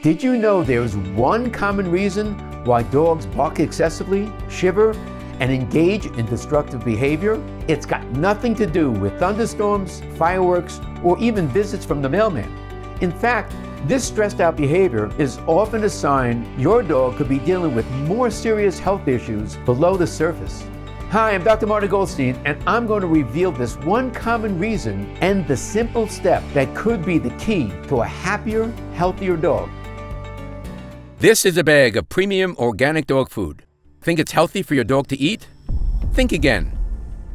Did you know there's one common reason why dogs bark excessively, shiver, and engage in destructive behavior? It's got nothing to do with thunderstorms, fireworks, or even visits from the mailman. In fact, this stressed out behavior is often a sign your dog could be dealing with more serious health issues below the surface. Hi, I'm Dr. Marty Goldstein, and I'm going to reveal this one common reason and the simple step that could be the key to a happier, healthier dog. This is a bag of premium organic dog food. Think it's healthy for your dog to eat? Think again.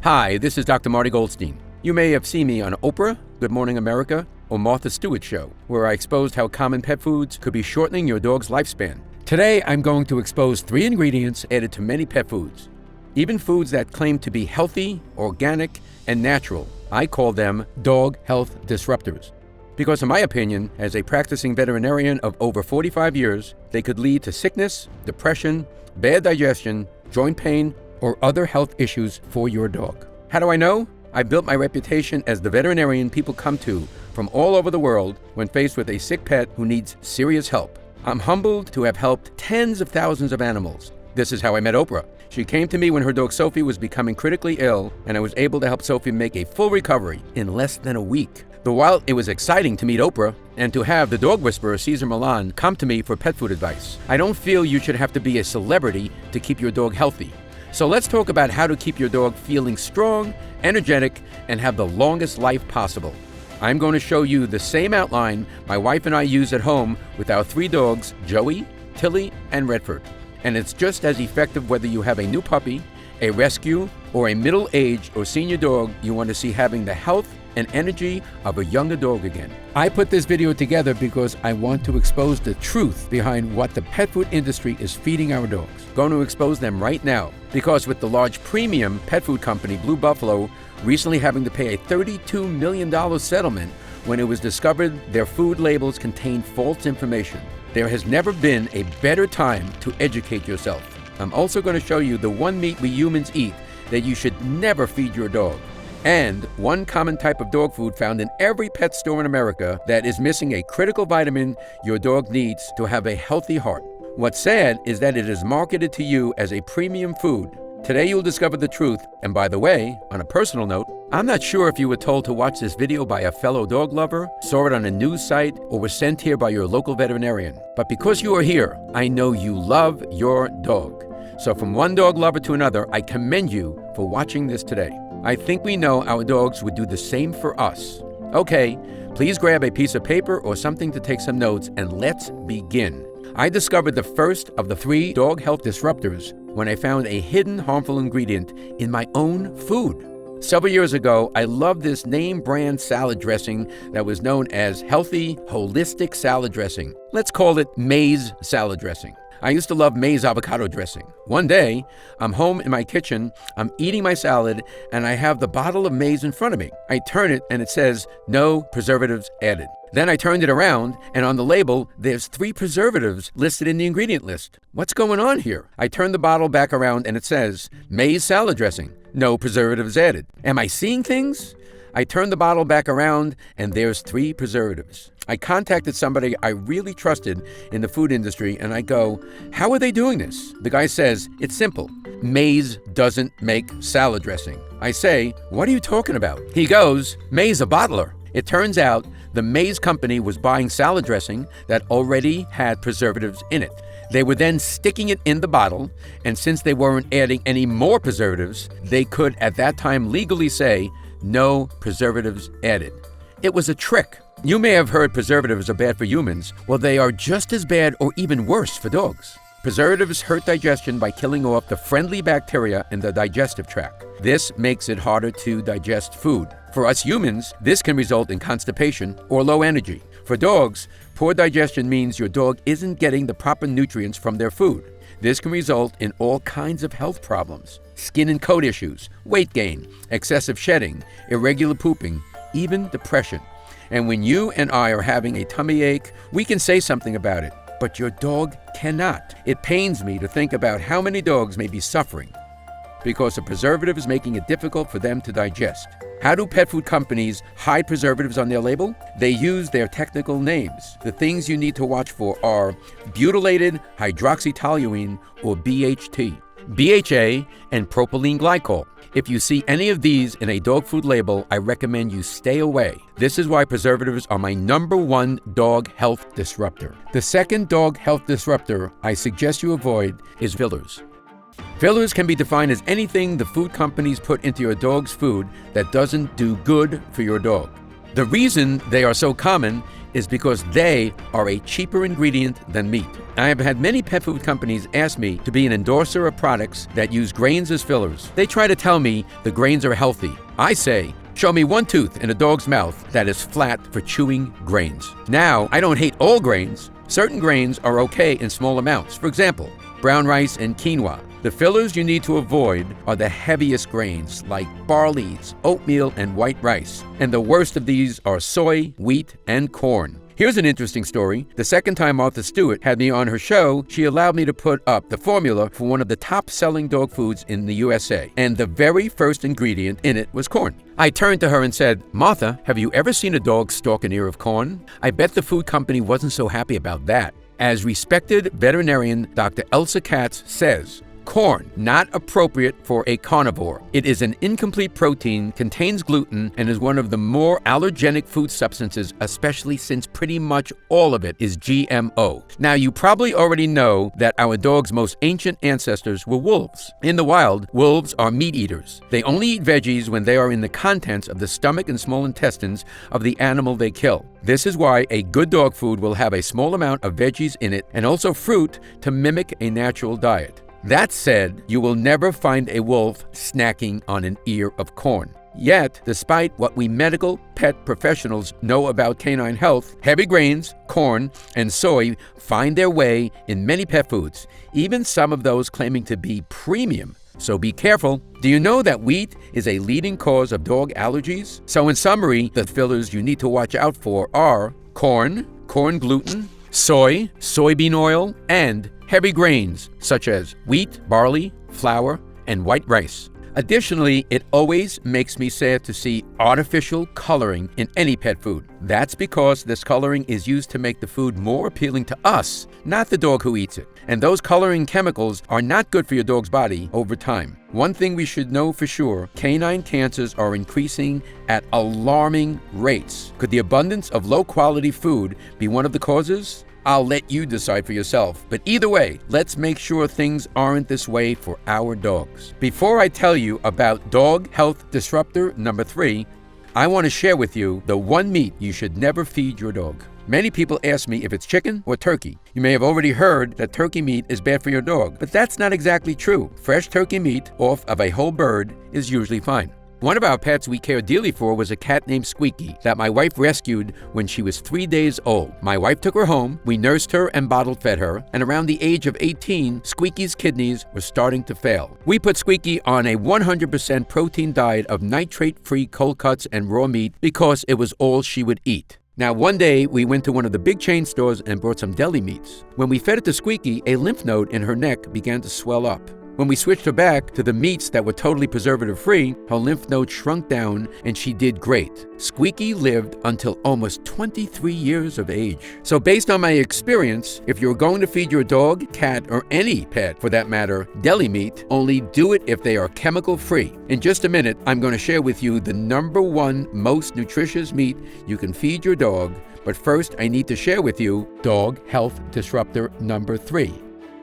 Hi, this is Dr. Marty Goldstein. You may have seen me on Oprah, Good Morning America, or Martha Stewart's show, where I exposed how common pet foods could be shortening your dog's lifespan. Today, I'm going to expose 3 ingredients added to many pet foods, even foods that claim to be healthy, organic, and natural. I call them dog health disruptors. Because in my opinion, as a practicing veterinarian of over 45 years, they could lead to sickness, depression, bad digestion, joint pain, or other health issues for your dog. How do I know? I built my reputation as the veterinarian people come to from all over the world when faced with a sick pet who needs serious help. I'm humbled to have helped tens of thousands of animals. This is how I met Oprah. She came to me when her dog Sophie was becoming critically ill, and I was able to help Sophie make a full recovery in less than a week. But while it was exciting to meet Oprah and to have the dog whisperer Cesar Millan come to me for pet food advice, I don't feel you should have to be a celebrity to keep your dog healthy. So let's talk about how to keep your dog feeling strong, energetic, and have the longest life possible. I'm going to show you the same outline my wife and I use at home with our 3 dogs, Joey, Tilly, and Redford. And it's just as effective whether you have a new puppy, a rescue, or a middle-aged or senior dog you want to see having the health and energy of a younger dog again. I put this video together because I want to expose the truth behind what the pet food industry is feeding our dogs. Going to expose them right now, because with the large premium pet food company Blue Buffalo recently having to pay a $32 million settlement when it was discovered their food labels contained false information. There has never been a better time to educate yourself. I'm also going to show you the one meat we humans eat that you should never feed your dog, and one common type of dog food found in every pet store in America that is missing a critical vitamin your dog needs to have a healthy heart. What's sad is that it is marketed to you as a premium food. Today you'll discover the truth, and by the way, on a personal note, I'm not sure if you were told to watch this video by a fellow dog lover, saw it on a news site, or was sent here by your local veterinarian. But because you are here, I know you love your dog. So from one dog lover to another, I commend you for watching this today. I think we know our dogs would do the same for us. Okay, please grab a piece of paper or something to take some notes, and let's begin. I discovered the first of the 3 dog health disruptors when I found a hidden harmful ingredient in my own food. Several years ago, I loved this name brand salad dressing that was known as healthy, holistic salad dressing. Let's call it maize salad dressing. I used to love maize avocado dressing. One day, I'm home in my kitchen, I'm eating my salad, and I have the bottle of maize in front of me. I turn it and it says, no preservatives added. Then I turned it around, and on the label, there's 3 preservatives listed in the ingredient list. What's going on here? I turn the bottle back around and it says, maize salad dressing, no preservatives added. Am I seeing things? I turn the bottle back around and there's 3 preservatives. I contacted somebody I really trusted in the food industry and I go, how are they doing this? The guy says, it's simple. Maize doesn't make salad dressing. I say, what are you talking about? He goes, Maize a bottler. It turns out the maize company was buying salad dressing that already had preservatives in it. They were then sticking it in the bottle, and since they weren't adding any more preservatives, they could at that time legally say, no preservatives added. It was a trick. You may have heard preservatives are bad for humans. Well, they are just as bad or even worse for dogs. Preservatives hurt digestion by killing off the friendly bacteria in the digestive tract. This makes it harder to digest food. For us humans, this can result in constipation or low energy. For dogs, poor digestion means your dog isn't getting the proper nutrients from their food. This can result in all kinds of health problems: skin and coat issues, weight gain, excessive shedding, irregular pooping, even depression. And when you and I are having a tummy ache, we can say something about it, but your dog cannot. It pains me to think about how many dogs may be suffering because a preservative is making it difficult for them to digest. How do pet food companies hide preservatives on their label? They use their technical names. The things you need to watch for are butylated hydroxytoluene, or BHT, BHA, and propylene glycol. If you see any of these in a dog food label, I recommend you stay away. This is why preservatives are my #1 dog health disruptor. The second dog health disruptor I suggest you avoid is fillers. Fillers can be defined as anything the food companies put into your dog's food that doesn't do good for your dog. The reason they are so common is because they are a cheaper ingredient than meat. I have had many pet food companies ask me to be an endorser of products that use grains as fillers. They try to tell me the grains are healthy. I say, show me one tooth in a dog's mouth that is flat for chewing grains. Now, I don't hate all grains. Certain grains are okay in small amounts. For example, brown rice and quinoa. The fillers you need to avoid are the heaviest grains like barleys, oatmeal, and white rice. And the worst of these are soy, wheat, and corn. Here's an interesting story. The second time Martha Stewart had me on her show, she allowed me to put up the formula for one of the top-selling dog foods in the USA. And the very first ingredient in it was corn. I turned to her and said, Martha, have you ever seen a dog stalk an ear of corn? I bet the food company wasn't so happy about that. As respected veterinarian Dr. Elsa Katz says, corn, not appropriate for a carnivore. It is an incomplete protein, contains gluten, and is one of the more allergenic food substances, especially since pretty much all of it is GMO. Now, you probably already know that our dog's most ancient ancestors were wolves. In the wild, wolves are meat eaters. They only eat veggies when they are in the contents of the stomach and small intestines of the animal they kill. This is why a good dog food will have a small amount of veggies in it and also fruit to mimic a natural diet. That said, you will never find a wolf snacking on an ear of corn. Yet, despite what we medical pet professionals know about canine health, heavy grains, corn, and soy find their way in many pet foods, even some of those claiming to be premium. So be careful. Do you know that wheat is a leading cause of dog allergies? So in summary, the fillers you need to watch out for are corn, corn gluten, soy, soybean oil, and heavy grains such as wheat, barley, flour, and white rice. Additionally, it always makes me sad to see artificial coloring in any pet food. That's because this coloring is used to make the food more appealing to us, not the dog who eats it. And those coloring chemicals are not good for your dog's body over time. One thing we should know for sure, canine cancers are increasing at alarming rates. Could the abundance of low-quality food be one of the causes? I'll let you decide for yourself. But either way, let's make sure things aren't this way for our dogs. Before I tell you about dog health disruptor number 3, I want to share with you the one meat you should never feed your dog. Many people ask me if it's chicken or turkey. You may have already heard that turkey meat is bad for your dog, but that's not exactly true. Fresh turkey meat off of a whole bird is usually fine. One of our pets we cared dearly for was a cat named Squeaky that my wife rescued when she was 3 days old. My wife took her home, we nursed her and bottle fed her, and around the age of 18, Squeaky's kidneys were starting to fail. We put Squeaky on a 100% protein diet of nitrate-free cold cuts and raw meat because it was all she would eat. Now, one day, we went to one of the big chain stores and bought some deli meats. When we fed it to Squeaky, a lymph node in her neck began to swell up. When we switched her back to the meats that were totally preservative-free, her lymph node shrunk down and she did great. Squeaky lived until almost 23 years of age. So based on my experience, if you're going to feed your dog, cat, or any pet for that matter, deli meat, only do it if they are chemical-free. In just a minute, I'm going to share with you the number 1 most nutritious meat you can feed your dog. But first, I need to share with you dog health disruptor number 3.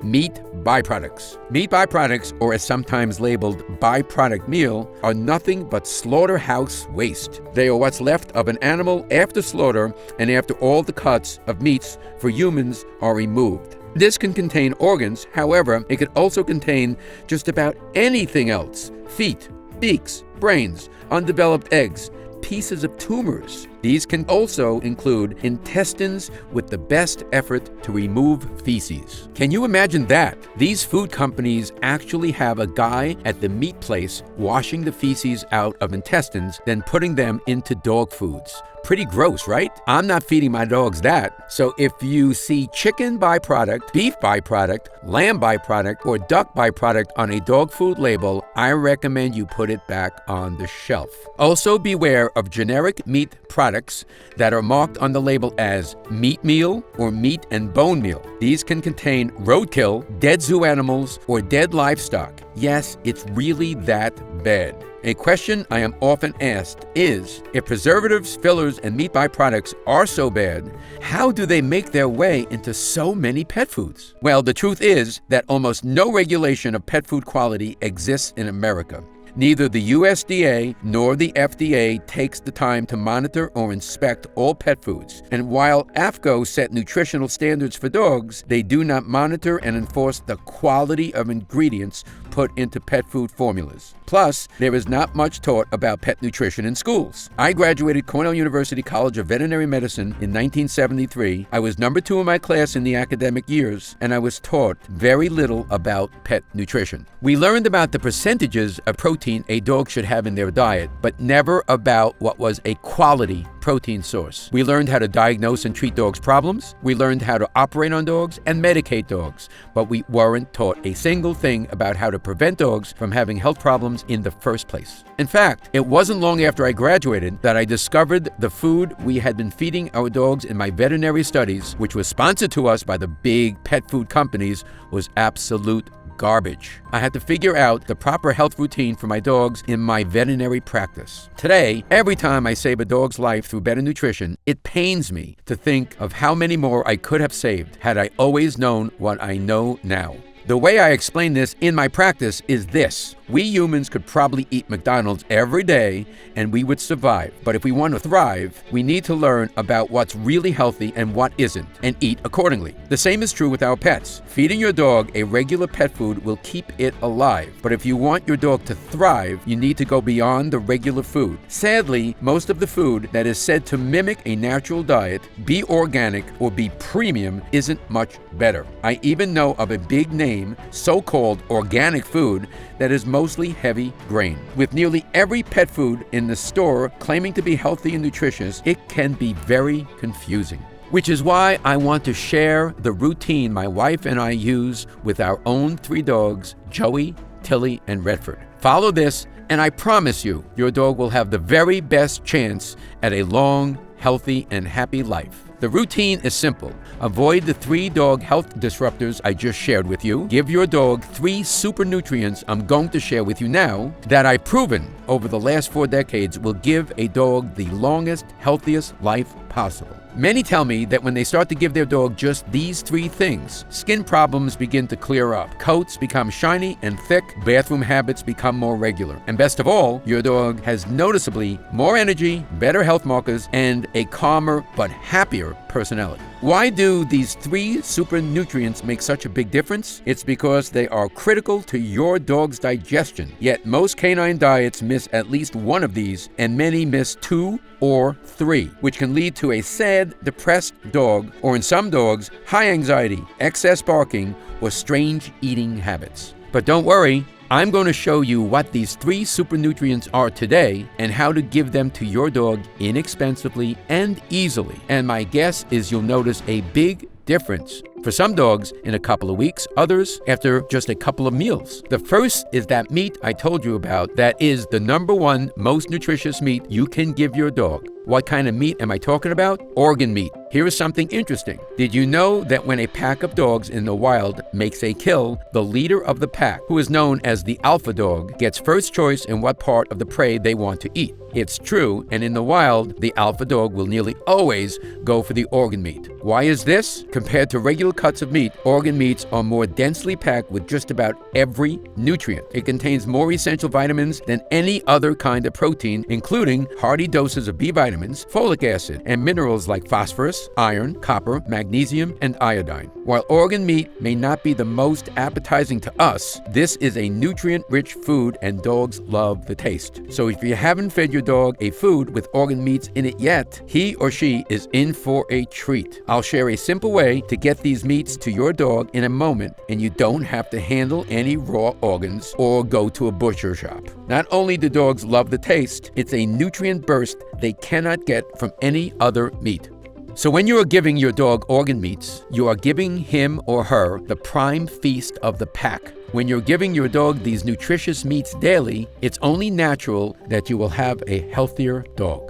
Meat byproducts. Meat byproducts, or as sometimes labeled byproduct meal, are nothing but slaughterhouse waste. They are what's left of an animal after slaughter and after all the cuts of meats for humans are removed. This can contain organs, however, it could also contain just about anything else. Feet, beaks, brains, undeveloped eggs, pieces of tumors, These can also include intestines with the best effort to remove feces. Can you imagine that? These food companies actually have a guy at the meat place washing the feces out of intestines, then putting them into dog foods. Pretty gross, right? I'm not feeding my dogs that. So if you see chicken byproduct, beef byproduct, lamb byproduct, or duck byproduct on a dog food label, I recommend you put it back on the shelf. Also beware of generic meat products that are marked on the label as meat meal or meat and bone meal. These can contain roadkill, dead zoo animals, or dead livestock. Yes, it's really that bad. A question I am often asked is, if preservatives, fillers, and meat byproducts are so bad, how do they make their way into so many pet foods? Well, the truth is that almost no regulation of pet food quality exists in America. Neither the USDA nor the FDA takes the time to monitor or inspect all pet foods. And while AAFCO set nutritional standards for dogs, they do not monitor and enforce the quality of ingredients put into pet food formulas. Plus, there is not much taught about pet nutrition in schools. I graduated Cornell University College of Veterinary Medicine in 1973. I was number 2 in my class in the academic years, and I was taught very little about pet nutrition. We learned about the percentages of protein a dog should have in their diet, but never about what was a quality protein source. We learned how to diagnose and treat dogs' problems. We learned how to operate on dogs and medicate dogs, but we weren't taught a single thing about how to prevent dogs from having health problems in the first place. In fact, it wasn't long after I graduated that I discovered the food we had been feeding our dogs in my veterinary studies, which was sponsored to us by the big pet food companies, was absolute garbage. I had to figure out the proper health routine for my dogs in my veterinary practice. Today, every time I save a dog's life through better nutrition, it pains me to think of how many more I could have saved had I always known what I know now. The way I explain this in my practice is this. We humans could probably eat McDonald's every day and we would survive. But if we want to thrive, we need to learn about what's really healthy and what isn't, and eat accordingly. The same is true with our pets. Feeding your dog a regular pet food will keep it alive. But if you want your dog to thrive, you need to go beyond the regular food. Sadly, most of the food that is said to mimic a natural diet, be organic, or be premium isn't much better. I even know of a big name, so-called organic food, that is mostly heavy grain. With nearly every pet food in the store claiming to be healthy and nutritious, it can be very confusing. Which is why I want to share the routine my wife and I use with our own 3 dogs, Joey, Tilly, and Redford. Follow this, and I promise you, your dog will have the very best chance at a long, healthy, and happy life. The routine is simple. Avoid the 3 dog health disruptors I just shared with you. Give your dog 3 super nutrients I'm going to share with you now that I've proven over the last 4 decades will give a dog the longest, healthiest life possible. Many tell me that when they start to give their dog just these 3 things, skin problems begin to clear up, coats become shiny and thick, bathroom habits become more regular, and best of all, your dog has noticeably more energy, better health markers, and a calmer but happier personality. Why do these 3 super nutrients make such a big difference? It's because they are critical to your dog's digestion. Yet most canine diets miss at least one of these, and many miss 2 or 3, which can lead to a sad, depressed dog, or in some dogs, high anxiety, excess barking, or strange eating habits. But don't worry, I'm going to show you what these 3 super nutrients are today and how to give them to your dog inexpensively and easily. And my guess is you'll notice a big difference. For some dogs, in a couple of weeks, others after just a couple of meals. The first is that meat I told you about that is the #1 most nutritious meat you can give your dog. What kind of meat am I talking about? Organ meat. Here is something interesting. Did you know that when a pack of dogs in the wild makes a kill, the leader of the pack, who is known as the alpha dog, gets first choice in what part of the prey they want to eat? It's true, and in the wild, the alpha dog will nearly always go for the organ meat. Why is this? Compared to regular regular cuts of meat, organ meats are more densely packed with just about every nutrient. It contains more essential vitamins than any other kind of protein, including hearty doses of B vitamins, folic acid, and minerals like phosphorus, iron, copper, magnesium, and iodine. While organ meat may not be the most appetizing to us, this is a nutrient-rich food and dogs love the taste. So if you haven't fed your dog a food with organ meats in it yet, he or she is in for a treat. I'll share a simple way to get these meats to your dog in a moment, and you don't have to handle any raw organs or go to a butcher shop. Not only do dogs love the taste, it's a nutrient burst they cannot get from any other meat. So when you are giving your dog organ meats, you are giving him or her the prime feast of the pack. When you're giving your dog these nutritious meats daily, it's only natural that you will have a healthier dog.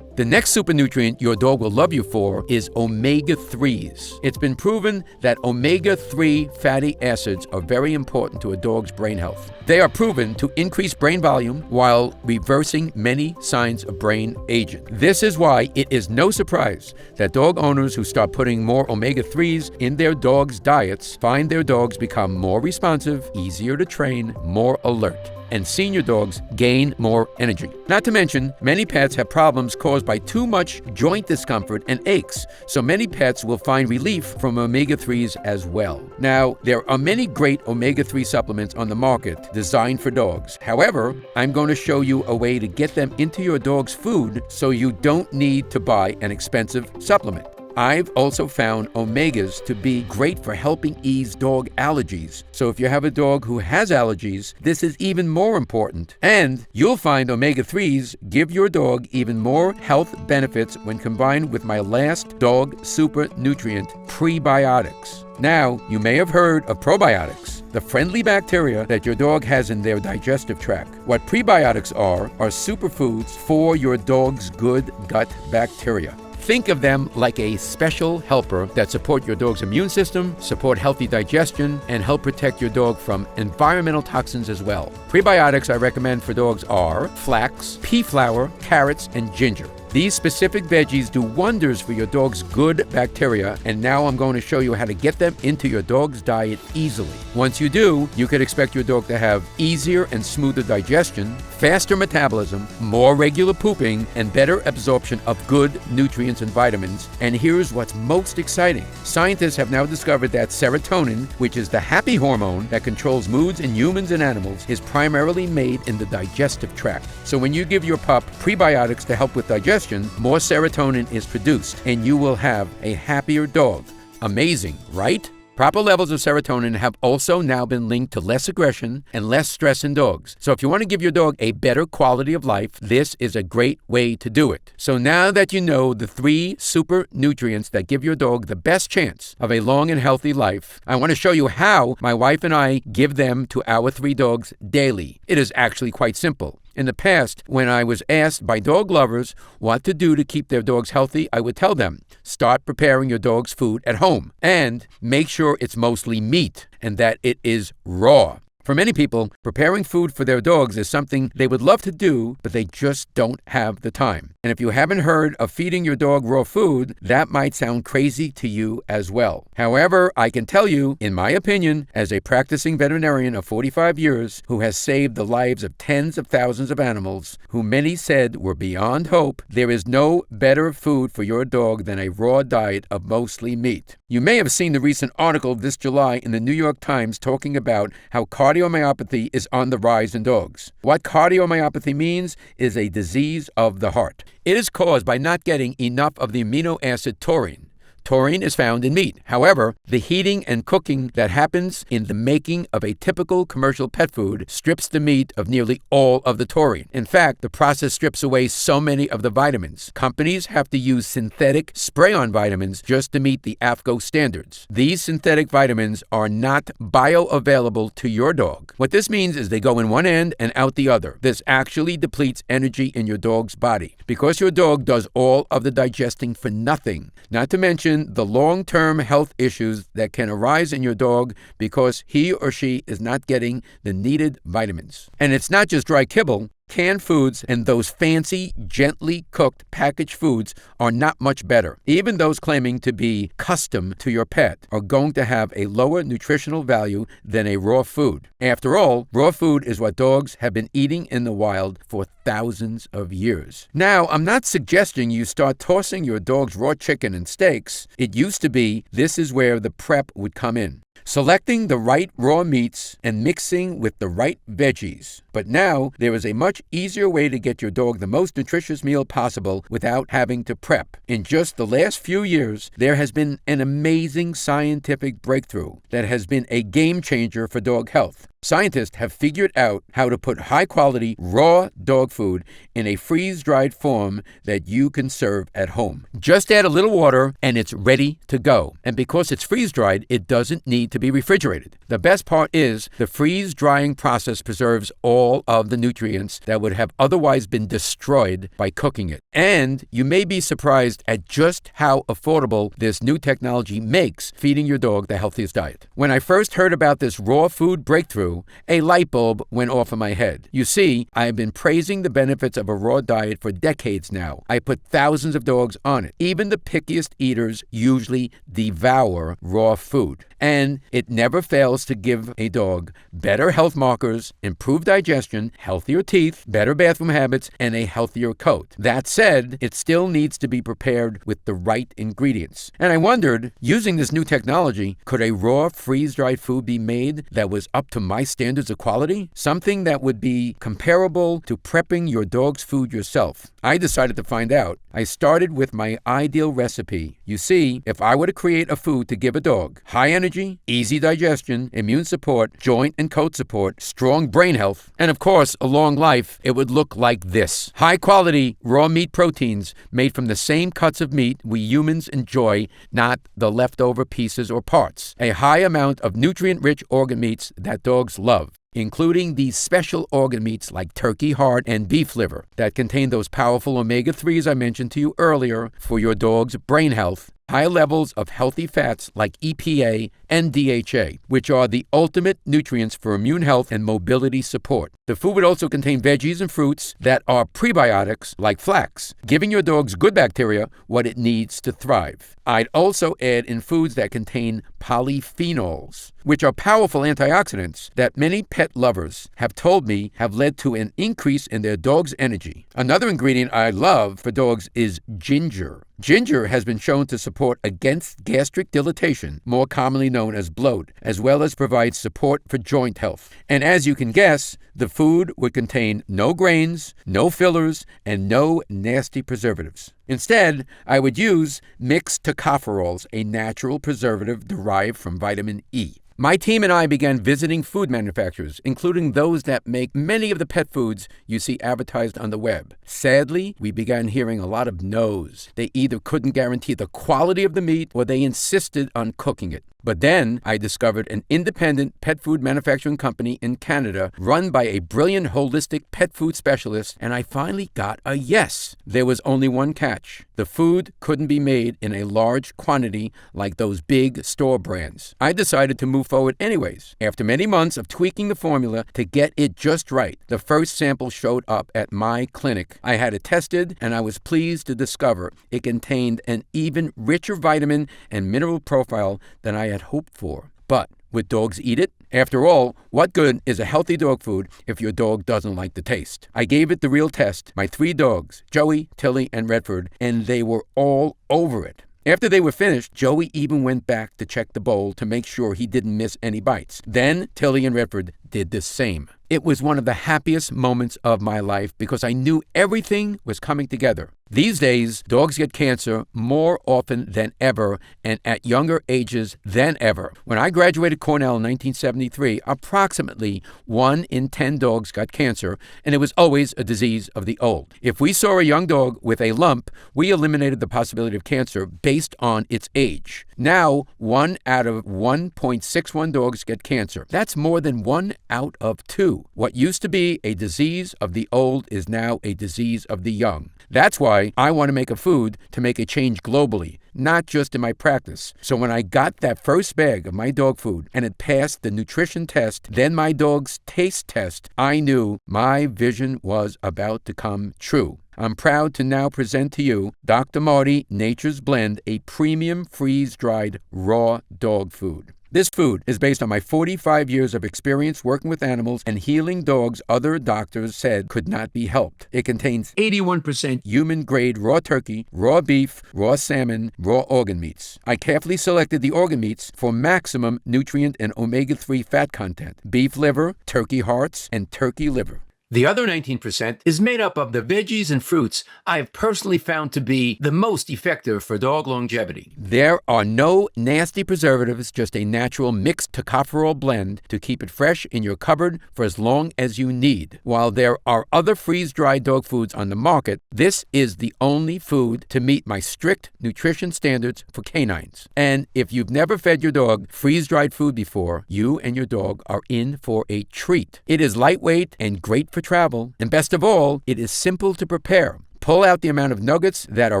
The next super nutrient your dog will love you for is omega-3s. It's been proven that omega-3 fatty acids are very important to a dog's brain health. They are proven to increase brain volume while reversing many signs of brain aging. This is why it is no surprise that dog owners who start putting more omega-3s in their dogs' diets find their dogs become more responsive, easier to train, more alert, and senior dogs gain more energy. Not to mention, many pets have problems caused by too much joint discomfort and aches, so many pets will find relief from omega-3s as well. Now, there are many great omega-3 supplements on the market designed for dogs. However, I'm going to show you a way to get them into your dog's food so you don't need to buy an expensive supplement. I've also found omegas to be great for helping ease dog allergies. So if you have a dog who has allergies, this is even more important. And you'll find omega-3s give your dog even more health benefits when combined with my last dog super nutrient, prebiotics. Now, you may have heard of probiotics, the friendly bacteria that your dog has in their digestive tract. What prebiotics are superfoods for your dog's good gut bacteria. Think of them like a special helper that support your dog's immune system, support healthy digestion, and help protect your dog from environmental toxins as well. Prebiotics I recommend for dogs are flax, pea flower, carrots, and ginger. These specific veggies do wonders for your dog's good bacteria, and now I'm going to show you how to get them into your dog's diet easily. Once you do, you can expect your dog to have easier and smoother digestion, faster metabolism, more regular pooping, and better absorption of good nutrients and vitamins. And here's what's most exciting. Scientists have now discovered that serotonin, which is the happy hormone that controls moods in humans and animals, is primarily made in the digestive tract. So when you give your pup prebiotics to help with digestion, more serotonin is produced, and you will have a happier dog. Amazing, right? Proper levels of serotonin have also now been linked to less aggression and less stress in dogs. So if you want to give your dog a better quality of life, this is a great way to do it. So now that you know the 3 super nutrients that give your dog the best chance of a long and healthy life, I want to show you how my wife and I give them to our 3 dogs daily. It is actually quite simple. In the past, when I was asked by dog lovers what to do to keep their dogs healthy, I would tell them, start preparing your dog's food at home and make sure it's mostly meat and that it is raw. For many people, preparing food for their dogs is something they would love to do, but they just don't have the time. And if you haven't heard of feeding your dog raw food, that might sound crazy to you as well. However, I can tell you, in my opinion, as a practicing veterinarian of 45 years who has saved the lives of tens of thousands of animals who many said were beyond hope, there is no better food for your dog than a raw diet of mostly meat. You may have seen the recent article this July in the New York Times talking about how cardiomyopathy is on the rise in dogs. What cardiomyopathy means is a disease of the heart. It is caused by not getting enough of the amino acid taurine. Taurine is found in meat. However, the heating and cooking that happens in the making of a typical commercial pet food strips the meat of nearly all of the taurine. In fact, the process strips away so many of the vitamins. Companies have to use synthetic spray-on vitamins just to meet the AAFCO standards. These synthetic vitamins are not bioavailable to your dog. What this means is they go in one end and out the other. This actually depletes energy in your dog's body. Because your dog does all of the digesting for nothing, not to mention the long-term health issues that can arise in your dog because he or she is not getting the needed vitamins. And it's not just dry kibble. Canned foods and those fancy, gently cooked packaged foods are not much better. Even those claiming to be custom to your pet are going to have a lower nutritional value than a raw food. After all, raw food is what dogs have been eating in the wild for thousands of years. Now, I'm not suggesting you start tossing your dog's raw chicken and steaks. It used to be this is where the prep would come in. Selecting the right raw meats and mixing with the right veggies. But now, there is a much easier way to get your dog the most nutritious meal possible without having to prep. In just the last few years, there has been an amazing scientific breakthrough that has been a game changer for dog health. Scientists have figured out how to put high-quality, raw dog food in a freeze-dried form that you can serve at home. Just add a little water and it's ready to go. And because it's freeze-dried, it doesn't need to be refrigerated. The best part is the freeze-drying process preserves all of the nutrients that would have otherwise been destroyed by cooking it. And you may be surprised at just how affordable this new technology makes feeding your dog the healthiest diet. When I first heard about this raw food breakthrough, a light bulb went off in my head. You see, I have been praising the benefits of a raw diet for decades now. I put thousands of dogs on it. Even the pickiest eaters usually devour raw food. And it never fails to give a dog better health markers, improved digestion, healthier teeth, better bathroom habits, and a healthier coat. That said, it still needs to be prepared with the right ingredients. And I wondered, using this new technology, could a raw freeze-dried food be made that was up to my standards of quality? Something that would be comparable to prepping your dog's food yourself. I decided to find out. I started with my ideal recipe. You see, if I were to create a food to give a dog high energy, easy digestion, immune support, joint and coat support, strong brain health, and of course, a long life, it would look like this. High quality raw meat proteins made from the same cuts of meat we humans enjoy, not the leftover pieces or parts. A high amount of nutrient-rich organ meats that dogs love, including these special organ meats like turkey heart and beef liver that contain those powerful omega-3s I mentioned to you earlier for your dog's brain health. High levels of healthy fats like EPA and DHA, which are the ultimate nutrients for immune health and mobility support. The food would also contain veggies and fruits that are prebiotics like flax, giving your dog's good bacteria what it needs to thrive. I'd also add in foods that contain polyphenols, which are powerful antioxidants that many pet lovers have told me have led to an increase in their dog's energy. Another ingredient I love for dogs is ginger. Ginger has been shown to support against gastric dilatation, more commonly known as bloat, as well as provide support for joint health. And as you can guess, the food would contain no grains, no fillers, and no nasty preservatives. Instead, I would use mixed tocopherols, a natural preservative derived from vitamin E. My team and I began visiting food manufacturers, including those that make many of the pet foods you see advertised on the web. Sadly, we began hearing a lot of no's. They either couldn't guarantee the quality of the meat or they insisted on cooking it. But then I discovered an independent pet food manufacturing company in Canada run by a brilliant holistic pet food specialist, and I finally got a yes. There was only one catch. The food couldn't be made in a large quantity like those big store brands. I decided to move forward anyways. After many months of tweaking the formula to get it just right, the first sample showed up at my clinic. I had it tested, and I was pleased to discover it contained an even richer vitamin and mineral profile than I had hoped for. But would dogs eat it? After all, what good is a healthy dog food if your dog doesn't like the taste? I gave it the real test, my 3 dogs, Joey, Tilly, and Redford, and they were all over it. After they were finished, Joey even went back to check the bowl to make sure he didn't miss any bites. Then Tilly and Redford did the same. It was one of the happiest moments of my life because I knew everything was coming together. These days, dogs get cancer more often than ever and at younger ages than ever. When I graduated Cornell in 1973, approximately 1 in 10 dogs got cancer, and it was always a disease of the old. If we saw a young dog with a lump, we eliminated the possibility of cancer based on its age. Now, 1 out of 1.61 dogs get cancer. That's more than 1 out of 2. What used to be a disease of the old is now a disease of the young. That's why why I want to make a food to make a change globally, not just in my practice. So when I got that first bag of my dog food and it passed the nutrition test, then my dog's taste test, I knew my vision was about to come true. I'm proud to now present to you Dr. Marty Nature's Blend, a premium freeze-dried raw dog food. This food is based on my 45 years of experience working with animals and healing dogs other doctors said could not be helped. It contains 81% human-grade raw turkey, raw beef, raw salmon, raw organ meats. I carefully selected the organ meats for maximum nutrient and omega-3 fat content: beef liver, turkey hearts, and turkey liver. The other 19% is made up of the veggies and fruits I've personally found to be the most effective for dog longevity. There are no nasty preservatives, just a natural mixed tocopherol blend to keep it fresh in your cupboard for as long as you need. While there are other freeze-dried dog foods on the market, this is the only food to meet my strict nutrition standards for canines. And if you've never fed your dog freeze-dried food before, you and your dog are in for a treat. It is lightweight and great for travel, and best of all, it is simple to prepare. Pull out the amount of nuggets that are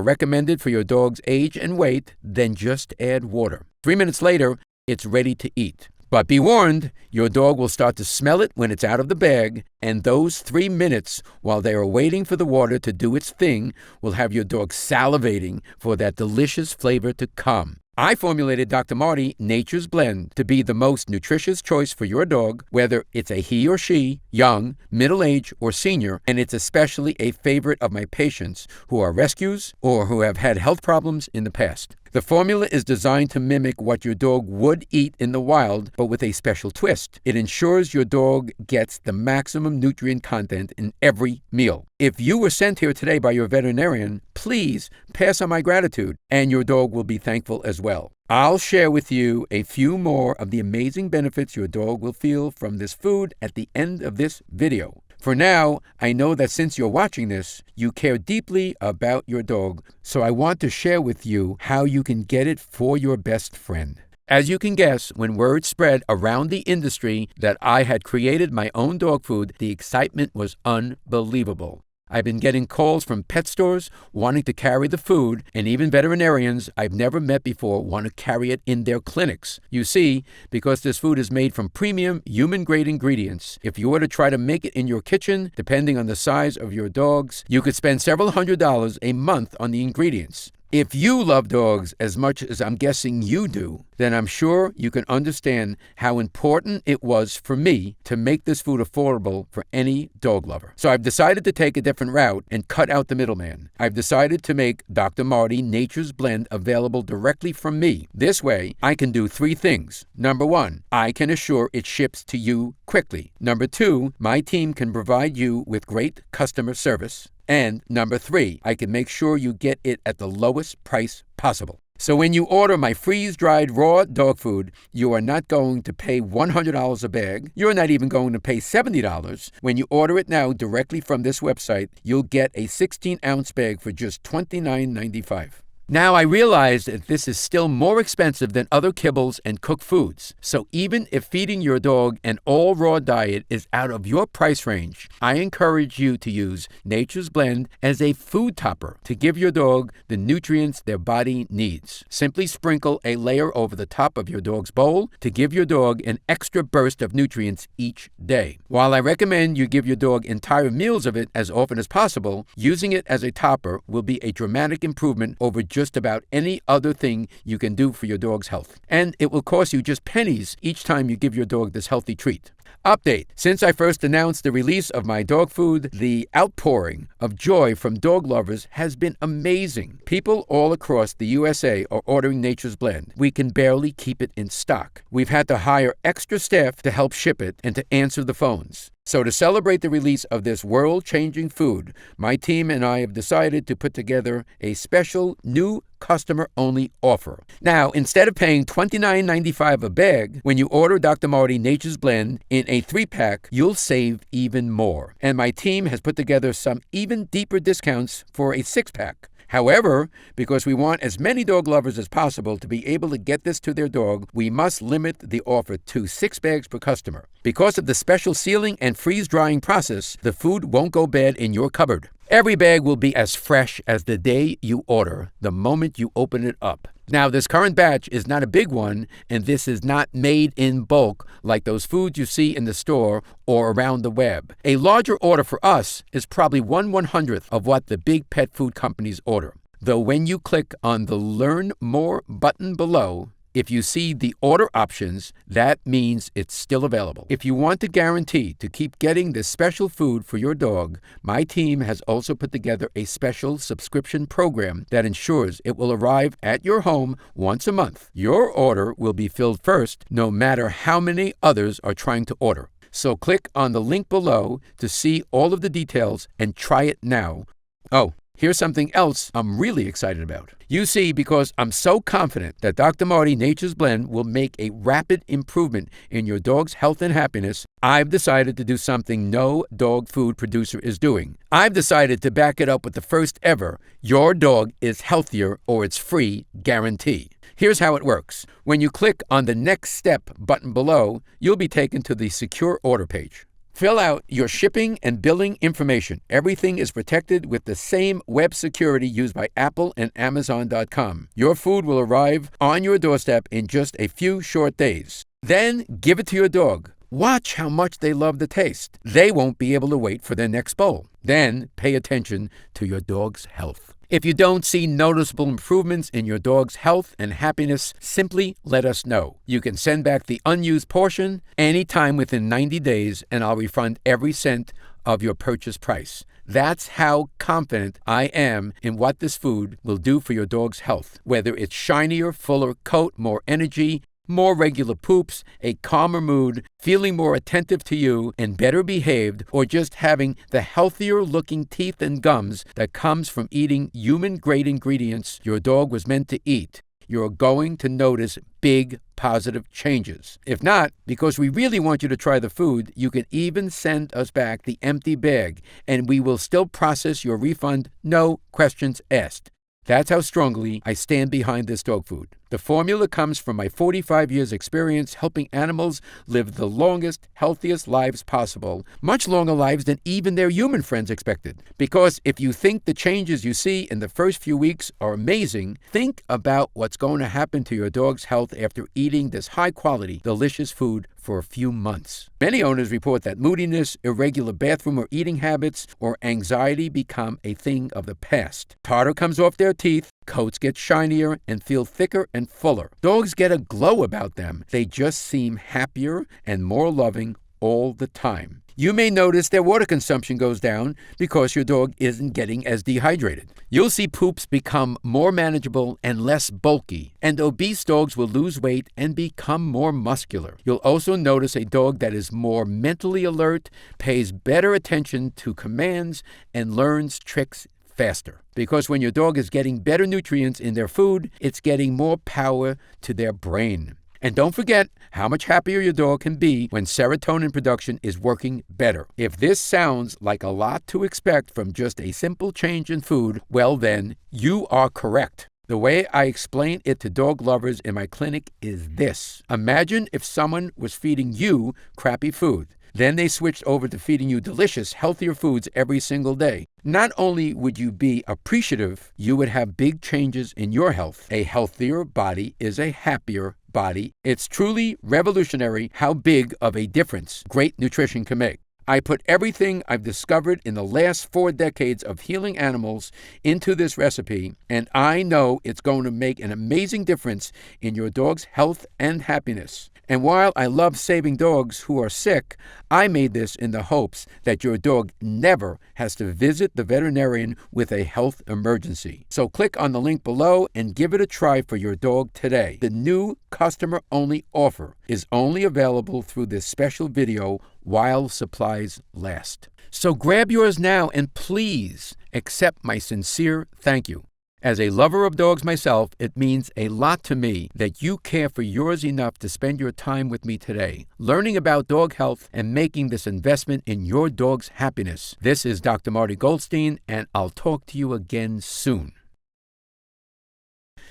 recommended for your dog's age and weight, then just add water. 3 minutes later, it's ready to eat. But be warned, your dog will start to smell it when it's out of the bag, and those 3 minutes while they are waiting for the water to do its thing will have your dog salivating for that delicious flavor to come. I formulated Dr. Marty Nature's Blend to be the most nutritious choice for your dog, whether it's a he or she, young, middle-aged, or senior, and it's especially a favorite of my patients who are rescues or who have had health problems in the past. The formula is designed to mimic what your dog would eat in the wild, but with a special twist. It ensures your dog gets the maximum nutrient content in every meal. If you were sent here today by your veterinarian, please pass on my gratitude, and your dog will be thankful as well. I'll share with you a few more of the amazing benefits your dog will feel from this food at the end of this video. For now, I know that since you're watching this, you care deeply about your dog, so I want to share with you how you can get it for your best friend. As you can guess, when word spread around the industry that I had created my own dog food, the excitement was unbelievable. I've been getting calls from pet stores wanting to carry the food, and even veterinarians I've never met before want to carry it in their clinics. You see, because this food is made from premium human-grade ingredients, if you were to try to make it in your kitchen, depending on the size of your dogs, you could spend several $100s a month on the ingredients. If you love dogs as much as I'm guessing you do, then I'm sure you can understand how important it was for me to make this food affordable for any dog lover. So I've decided to take a different route and cut out the middleman. I've decided to make Dr. Marty Nature's Blend available directly from me. This way, I can do 3 things. Number 1, I can assure it ships to you quickly. Number 2, my team can provide you with great customer service. And number 3, I can make sure you get it at the lowest price possible. So when you order my freeze-dried raw dog food, you are not going to pay $100 a bag. You're not even going to pay $70. When you order it now directly from this website, you'll get a 16-ounce bag for just $29.95. Now, I realize that this is still more expensive than other kibbles and cooked foods. So even if feeding your dog an all-raw diet is out of your price range, I encourage you to use Nature's Blend as a food topper to give your dog the nutrients their body needs. Simply sprinkle a layer over the top of your dog's bowl to give your dog an extra burst of nutrients each day. While I recommend you give your dog entire meals of it as often as possible, using it as a topper will be a dramatic improvement over just about any other thing you can do for your dog's health. And it will cost you just pennies each time you give your dog this healthy treat. Update. Since I first announced the release of my dog food, the outpouring of joy from dog lovers has been amazing. People all across the USA are ordering Nature's Blend. We can barely keep it in stock. We've had to hire extra staff to help ship it and to answer the phones. So to celebrate the release of this world-changing food, my team and I have decided to put together a special new customer-only offer. Now, instead of paying $29.95 a bag, when you order Dr. Marty Nature's Blend in a 3-pack, you'll save even more. And my team has put together some even deeper discounts for a 6-pack. However, because we want as many dog lovers as possible to be able to get this to their dog, we must limit the offer to 6 bags per customer. Because of the special sealing and freeze-drying process, the food won't go bad in your cupboard. Every bag will be as fresh as the day you order, the moment you open it up. Now, this current batch is not a big one, and this is not made in bulk like those foods you see in the store or around the web. A larger order for us is probably 1/100th of what the big pet food companies order. Though when you click on the Learn More button below, if you see the order options, that means it's still available. If you want to guarantee to keep getting this special food for your dog, my team has also put together a special subscription program that ensures it will arrive at your home once a month. Your order will be filled first, no matter how many others are trying to order. So click on the link below to see all of the details and try it now. Oh, here's something else I'm really excited about. You see, because I'm so confident that Dr. Marty Nature's Blend will make a rapid improvement in your dog's health and happiness, I've decided to do something no dog food producer is doing. I've decided to back it up with the first ever Your Dog is Healthier or It's Free guarantee. Here's how it works. When you click on the Next Step button below, you'll be taken to the Secure Order page. Fill out your shipping and billing information. Everything is protected with the same web security used by Apple and Amazon.com. Your food will arrive on your doorstep in just a few short days. Then give it to your dog. Watch how much they love the taste. They won't be able to wait for their next bowl. Then pay attention to your dog's health. If you don't see noticeable improvements in your dog's health and happiness, simply let us know. You can send back the unused portion anytime within 90 days, and I'll refund every cent of your purchase price. That's how confident I am in what this food will do for your dog's health. Whether it's shinier, fuller coat, more energy, more regular poops, a calmer mood, feeling more attentive to you and better behaved, or just having the healthier looking teeth and gums that comes from eating human-grade ingredients your dog was meant to eat, you're going to notice big positive changes. If not, because we really want you to try the food, you can even send us back the empty bag, and we will still process your refund, no questions asked. That's how strongly I stand behind this dog food. The formula comes from my 45 years experience helping animals live the longest, healthiest lives possible, much longer lives than even their human friends expected. Because if you think the changes you see in the first few weeks are amazing, think about what's going to happen to your dog's health after eating this high-quality, delicious food for a few months. Many owners report that moodiness, irregular bathroom or eating habits, or anxiety become a thing of the past. Tartar comes off their teeth, coats get shinier and feel thicker and fuller. Dogs get a glow about them. They just seem happier and more loving all the time. You may notice their water consumption goes down because your dog isn't getting as dehydrated. You'll see poops become more manageable and less bulky, and obese dogs will lose weight and become more muscular. You'll also notice a dog that is more mentally alert, pays better attention to commands, and learns tricks faster. Because when your dog is getting better nutrients in their food, it's getting more power to their brain. And don't forget how much happier your dog can be when serotonin production is working better. If this sounds like a lot to expect from just a simple change in food, well then, you are correct. The way I explain it to dog lovers in my clinic is this. Imagine if someone was feeding you crappy food. Then they switched over to feeding you delicious, healthier foods every single day. Not only would you be appreciative, you would have big changes in your health. A healthier body is a happier body. It's truly revolutionary how big of a difference great nutrition can make. I put everything I've discovered in the last 4 decades of healing animals into this recipe, and I know it's going to make an amazing difference in your dog's health and happiness. And while I love saving dogs who are sick, I made this in the hopes that your dog never has to visit the veterinarian with a health emergency. So click on the link below and give it a try for your dog today. The new customer-only offer is only available through this special video while supplies last. So grab yours now and please accept my sincere thank you. As a lover of dogs myself, it means a lot to me that you care for yours enough to spend your time with me today, learning about dog health and making this investment in your dog's happiness. This is Dr. Marty Goldstein, and I'll talk to you again soon.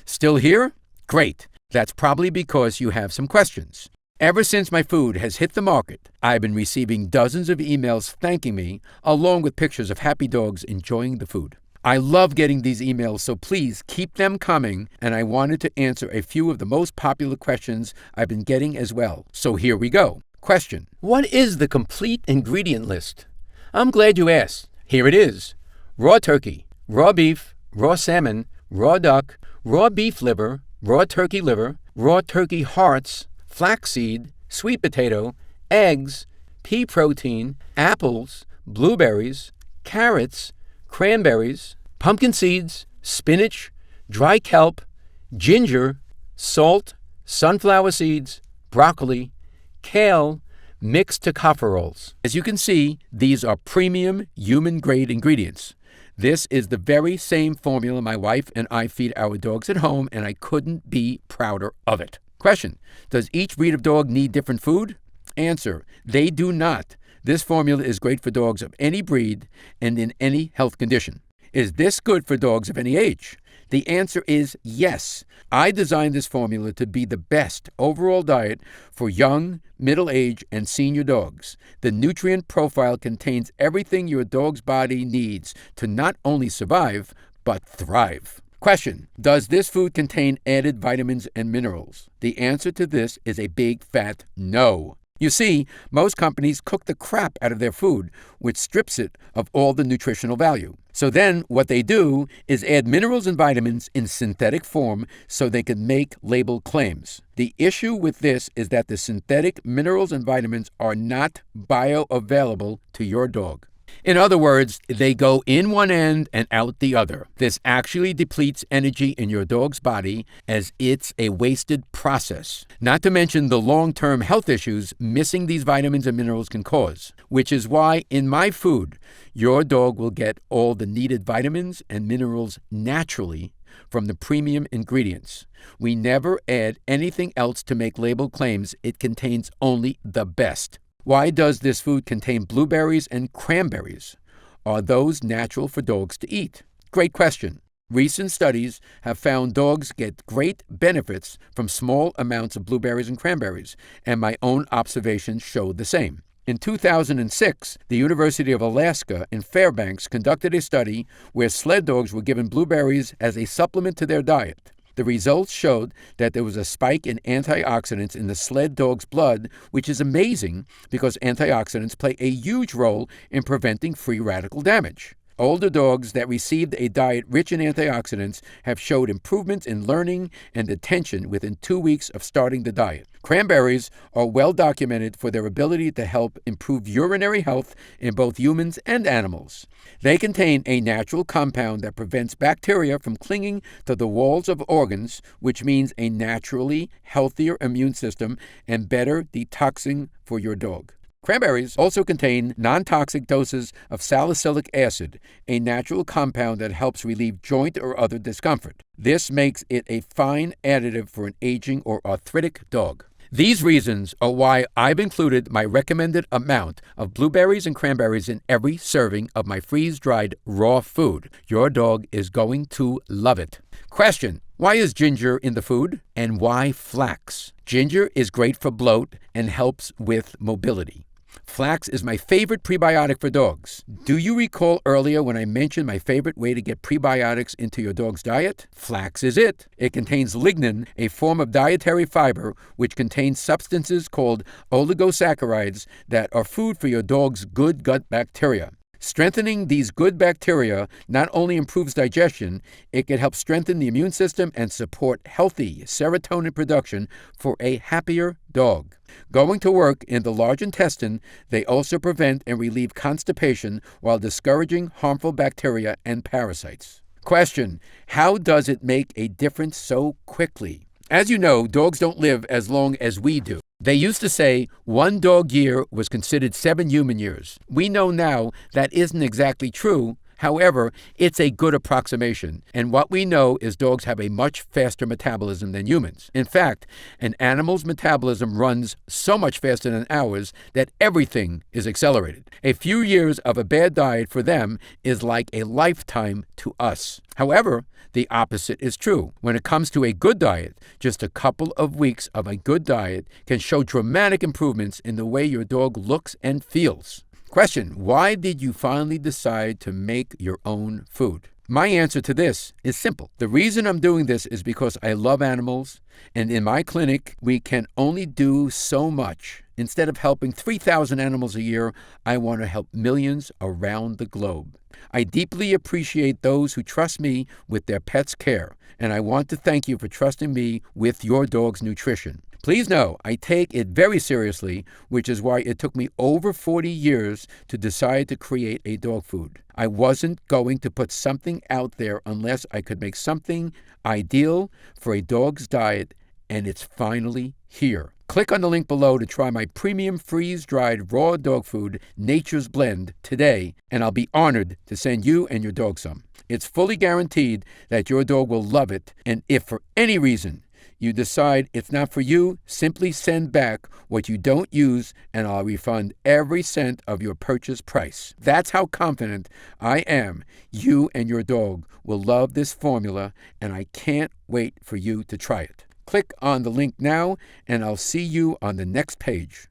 Still here? Great. That's probably because you have some questions. Ever since my food has hit the market, I've been receiving dozens of emails thanking me, along with pictures of happy dogs enjoying the food. I love getting these emails, so please keep them coming, and I wanted to answer a few of the most popular questions I've been getting as well. So here we go. Question: what is the complete ingredient list? I'm glad you asked. Here it is: raw turkey, raw beef, raw salmon, raw duck, raw beef liver, raw turkey hearts, flaxseed, sweet potato, eggs, pea protein, apples, blueberries, carrots, cranberries, pumpkin seeds, spinach, dry kelp, ginger, salt, sunflower seeds, broccoli, kale, mixed tocopherols. As you can see, these are premium human-grade ingredients. This is the very same formula my wife and I feed our dogs at home, and I couldn't be prouder of it. Question: does each breed of dog need different food? Answer: they do not. This formula is great for dogs of any breed and in any health condition. Is this good for dogs of any age? The answer is yes. I designed this formula to be the best overall diet for young, middle-aged, and senior dogs. The nutrient profile contains everything your dog's body needs to not only survive, but thrive. Question: does this food contain added vitamins and minerals? The answer to this is a big fat no. You see, most companies cook the crap out of their food, which strips it of all the nutritional value. So then what they do is add minerals and vitamins in synthetic form so they can make label claims. The issue with this is that the synthetic minerals and vitamins are not bioavailable to your dog. In other words, they go in one end and out the other. This actually depletes energy in your dog's body, as it's a wasted process. Not to mention the long-term health issues missing these vitamins and minerals can cause, which is why in my food, your dog will get all the needed vitamins and minerals naturally from the premium ingredients. We never add anything else to make label claims. It contains only the best. Why does this food contain blueberries and cranberries? Are those natural for dogs to eat? Great question. Recent studies have found dogs get great benefits from small amounts of blueberries and cranberries, and my own observations show the same. In 2006, the University of Alaska in Fairbanks conducted a study where sled dogs were given blueberries as a supplement to their diet. The results showed that there was a spike in antioxidants in the sled dog's blood, which is amazing because antioxidants play a huge role in preventing free radical damage. Older dogs that received a diet rich in antioxidants have showed improvements in learning and attention within 2 weeks of starting the diet. Cranberries are well documented for their ability to help improve urinary health in both humans and animals. They contain a natural compound that prevents bacteria from clinging to the walls of organs, which means a naturally healthier immune system and better detoxing for your dog. Cranberries also contain non-toxic doses of salicylic acid, a natural compound that helps relieve joint or other discomfort. This makes it a fine additive for an aging or arthritic dog. These reasons are why I've included my recommended amount of blueberries and cranberries in every serving of my freeze-dried raw food. Your dog is going to love it. Question: why is ginger in the food? And why flax? Ginger is great for bloat and helps with mobility. Flax is my favorite prebiotic for dogs. Do you recall earlier when I mentioned my favorite way to get prebiotics into your dog's diet? Flax is it. It contains lignin, a form of dietary fiber, which contains substances called oligosaccharides that are food for your dog's good gut bacteria. Strengthening these good bacteria not only improves digestion, it can help strengthen the immune system and support healthy serotonin production for a happier dog. Going to work in the large intestine, they also prevent and relieve constipation while discouraging harmful bacteria and parasites. Question: how does it make a difference so quickly? As you know, dogs don't live as long as we do. They used to say 1 dog year was considered 7 human years. We know now that isn't exactly true, However, it's a good approximation, and what we know is dogs have a much faster metabolism than humans. In fact, an animal's metabolism runs so much faster than ours that everything is accelerated. A few years of a bad diet for them is like a lifetime to us. However, the opposite is true. When it comes to a good diet, just a couple of weeks of a good diet can show dramatic improvements in the way your dog looks and feels. Question: why did you finally decide to make your own food? My answer to this is simple. The reason I'm doing this is because I love animals, and in my clinic, we can only do so much. Instead of helping 3,000 animals a year, I want to help millions around the globe. I deeply appreciate those who trust me with their pet's care, and I want to thank you for trusting me with your dog's nutrition. Please know I take it very seriously, which is why it took me over 40 years to decide to create a dog food. I wasn't going to put something out there unless I could make something ideal for a dog's diet, and it's finally here. Click on the link below to try my premium freeze-dried raw dog food, Nature's Blend, today, and I'll be honored to send you and your dog some. It's fully guaranteed that your dog will love it, and if for any reason you decide it's not for you, simply send back what you don't use and I'll refund every cent of your purchase price. That's how confident I am you and your dog will love this formula, and I can't wait for you to try it. Click on the link now and I'll see you on the next page.